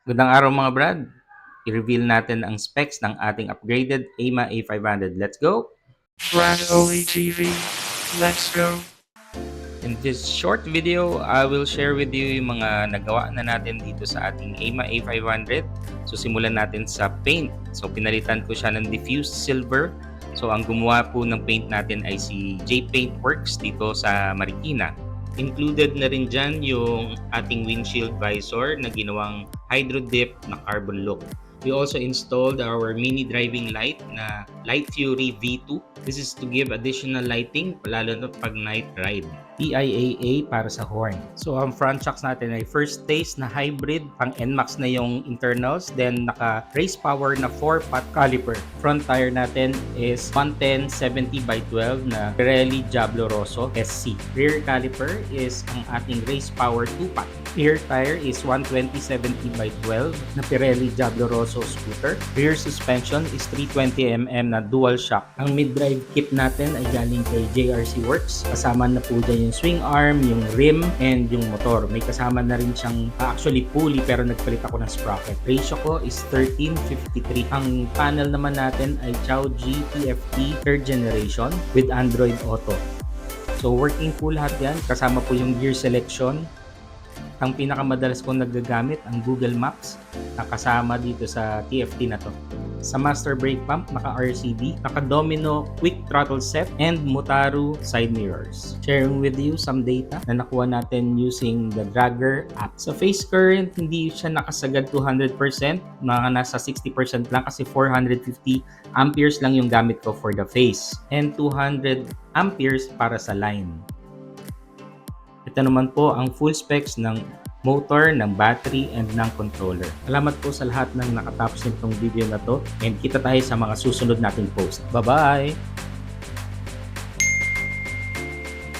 Magandang araw mga brad. I-reveal natin ang specs ng ating upgraded AIMA A500. Let's go! Brad Oli TV. Let's go. In this short video, I will share with you yung mga nagawa na natin dito sa ating AIMA A500. So simulan natin sa paint. So pinalitan ko siya ng diffused silver. So ang gumawa po ng paint natin ay si J Paint Works dito sa Marikina. Included na rin dyan yung ating windshield visor na ginawang hydro dip na carbon look. We also installed our mini driving light na Light Fury V2. This is to give additional lighting lalo na pag night ride. EIAA para sa horn. So ang front shocks natin ay first phase na hybrid, pang NMAX na yung internals, then naka race power na 4-pot caliper. Front tire natin is 110/70/12 na Pirelli Diablo Rosso SC. Rear caliper is ang ating race power 2-pot. Rear tire is 120/70/12 na Pirelli Diablo Rosso scooter. Rear suspension is 320mm na dual shock. Ang mid-drive kit natin ay galing kay JRC Works. Kasama na po dyan yung swing arm, yung rim, and yung motor. May kasama na rin siyang actually pulley pero nagpalit ako ng sprocket. Ratio ko is 13:53. Ang panel naman natin ay Xiaoji TFT 3rd generation with Android Auto. So working po lahat yan. Kasama po yung gear selection. Ang pinakamadalas kong nagagamit ang Google Maps na kasama dito sa TFT na to. Sa master brake pump, naka-RCD, naka-domino quick throttle set, and Mutaru side mirrors. Sharing with you some data na nakuha natin using the Dragger app. Sa phase current, hindi siya nakasagad 200%, nasa 60% lang kasi 450 amperes lang yung gamit ko for the phase and 200 amperes para sa line. Ito naman po ang full specs ng motor, ng battery, and ng controller. Salamat po sa lahat ng nakatapos nitong video na to and kita tayo sa mga susunod nating post. Bye-bye!